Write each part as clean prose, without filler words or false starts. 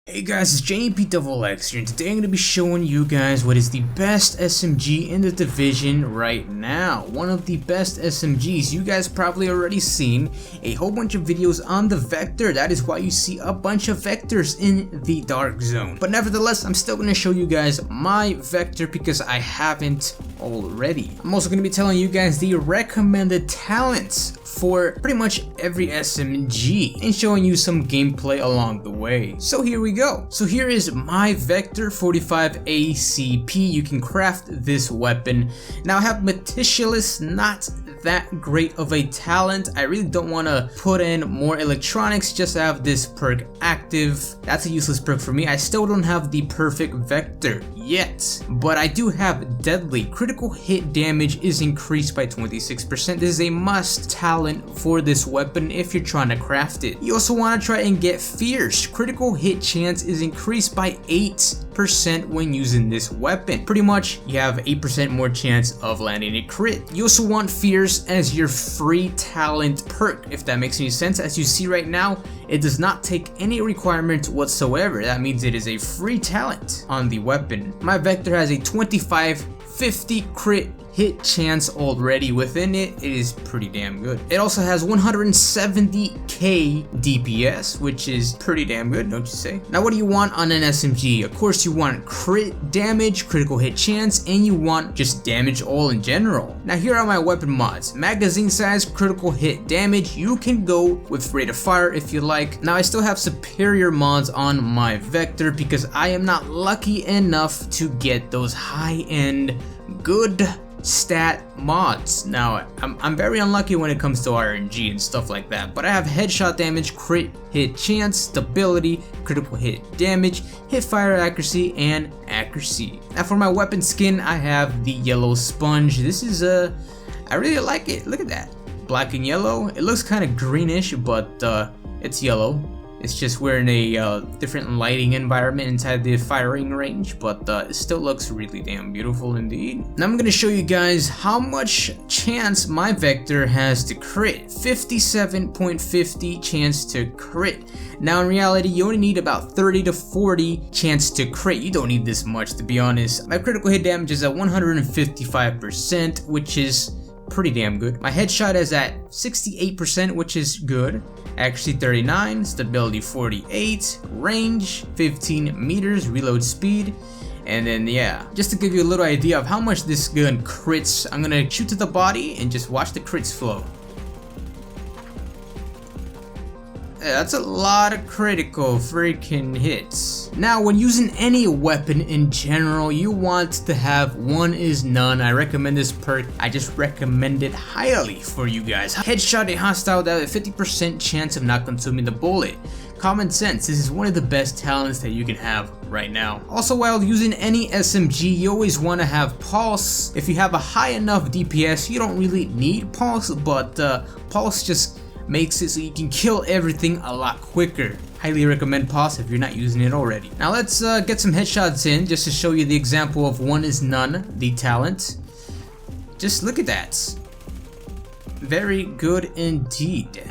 Hey guys, it's JP here, and today I'm going to be showing you guys what is the best SMG in the division right now. One of the best SMGs. You guys probably already seen a whole bunch of videos on the Vector. That is why you see a bunch of Vectors in the Dark Zone. But nevertheless, I'm still going to show you guys my Vector because I haven't already. I'm also going to be telling you guys the recommended talents for pretty much every SMG and showing you some gameplay along the way. So here we go. So here is my Vector 45 ACP. You can craft this weapon. Now I have Meticulous, not that great of a talent. I really don't want to put in more electronics just to have this perk active. That's a useless perk for me. I still don't have the perfect Vector yet, but I do have Deadly. Critical hit damage is increased by 26%. This is a must talent for this weapon if you're trying to craft it. You also want to try and get Fierce. Critical hit chance is increased by 8% when using this weapon. Pretty much you have 8% more chance of landing a crit. You also want Fierce as your free talent perk, if that makes any sense. As you see right now, it does not take any requirements whatsoever. That means it is a free talent on the weapon. My Vector has a 25-50 crit hit chance already within it. It is pretty damn good. It also has 170k DPS, which is pretty damn good, don't you say? Now what do you want on an SMG? Of course you want crit damage, critical hit chance, and you want just damage all in general. Now here are my weapon mods. Magazine size, critical hit damage. You can go with rate of fire if you like. Now I still have superior mods on my Vector because I am not lucky enough to get those high-end good stat mods. Now I'm very unlucky when it comes to RNG and stuff like that, but I have headshot damage, crit hit chance, stability, critical hit damage, hip fire accuracy, and accuracy. Now for my weapon skin, I have the yellow sponge. This is I really like it. Look at that, black and yellow. It looks kind of greenish, but it's yellow. It's just we're in a different lighting environment inside the firing range, but it still looks really damn beautiful indeed. Now I'm gonna show you guys how much chance my Vector has to crit. 57.50 chance to crit. Now in reality, you only need about 30 to 40 chance to crit. You don't need this much, to be honest. My critical hit damage is at 155%, which is pretty damn good. My headshot is at 68%, which is good. Accuracy 39, stability 48, range 15 meters, reload speed, and then yeah, just to give you a little idea of how much this gun crits, I'm gonna shoot to the body and just watch the crits flow. That's a lot of critical freaking hits. Now when using any weapon in general, you want to have one is none. I recommend this perk. I just recommend it highly for you guys. Headshot a hostile that has a 50% chance of not consuming the bullet. Common sense, this is one of the best talents that you can have right now. Also, while using any SMG, you always want to have Pulse. If you have a high enough DPS, you don't really need Pulse, but Pulse just makes it so you can kill everything a lot quicker. Highly recommend Pulse if you're not using it already. Now let's get some headshots in just to show you the example of one is none, the talent. Just look at that. Very good indeed.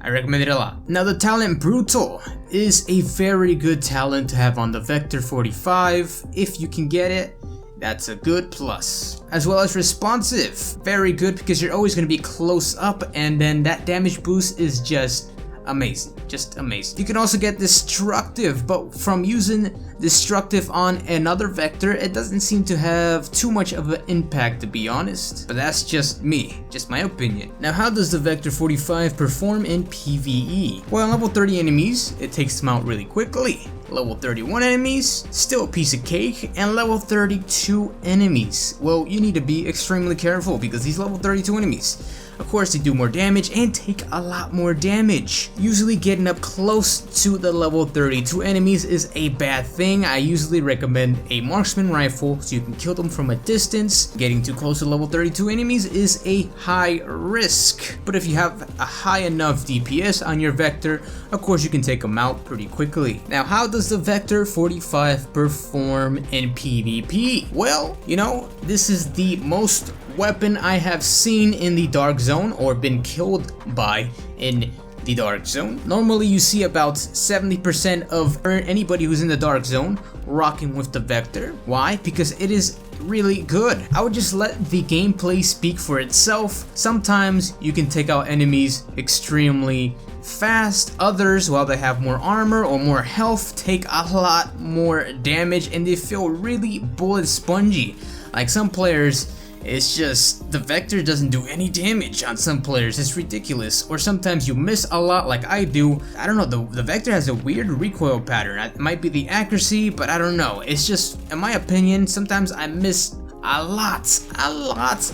I recommend it a lot. Now the talent Brutal is a very good talent to have on the Vector 45. If you can get it, that's a good plus. As well as Responsive, very good because you're always going to be close up, and then that damage boost is just amazing, just amazing. You can also get Destructive, but from using Destructive on another Vector, it doesn't seem to have too much of an impact, to be honest, but that's just me, just my opinion. Now how does the Vector 45 perform in PvE? Well, on level 30 enemies, it takes them out really quickly. Level 31 enemies, still a piece of cake, and level 32 enemies, well, you need to be extremely careful because these level 32 enemies, of course, they do more damage and take a lot more damage. Usually getting up close to the level 32 enemies is a bad thing. I usually recommend a marksman rifle so you can kill them from a distance. Getting too close to level 32 enemies is a high risk, but if you have a high enough DPS on your Vector, of course you can take them out pretty quickly. Now how does the Vector 45 perform in PvP? Well, you know, this is the most weapon I have seen in the Dark Zone or been killed by in the dark zone. Normally you see about 70% of anybody who's in the dark zone rocking with the Vector. Why? Because it is really good. I would just let the gameplay speak for itself. Sometimes you can take out enemies extremely fast, others, while they have more armor or more health, take a lot more damage and they feel really bullet spongy. Like some players, it's just the Vector doesn't do any damage on some players. It's ridiculous. Or sometimes you miss a lot like I do. I don't know, the Vector has a weird recoil pattern. It might be the accuracy, but I don't know. It's just, in my opinion, sometimes I miss a lot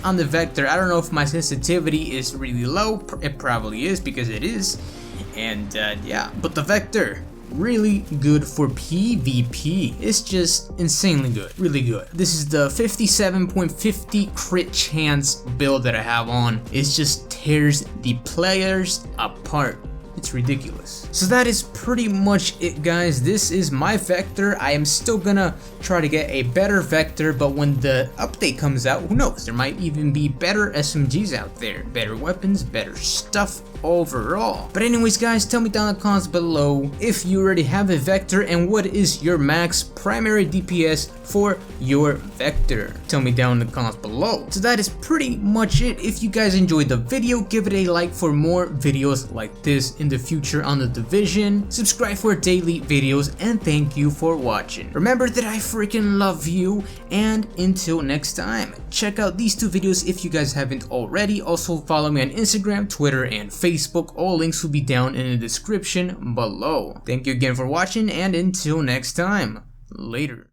on the Vector. I don't know if my sensitivity is really low. It probably is, because it is. And yeah, but the Vector, really good for PvP. It's just insanely good, really good. This is the 57.50 crit chance build that I have on. It just tears the players apart. It's ridiculous. So that is pretty much it, guys. This is my Vector. I am still gonna try to get a better Vector, but when the update comes out, who knows? There might even be better SMGs out there, better weapons, better stuff overall. But anyways, guys, tell me down in the comments below if you already have a Vector and what is your max primary DPS for your Vector. Tell me down in the comments below. So that is pretty much it. If you guys enjoyed the video, give it a like for more videos like this in the future on the Division. Subscribe for daily videos, and thank you for watching. Remember that I freaking love you, and until next time, check out these two videos if you guys haven't already. Also follow me on Instagram, Twitter, and Facebook. All links will be down in the description below. Thank you again for watching, and until next time, later.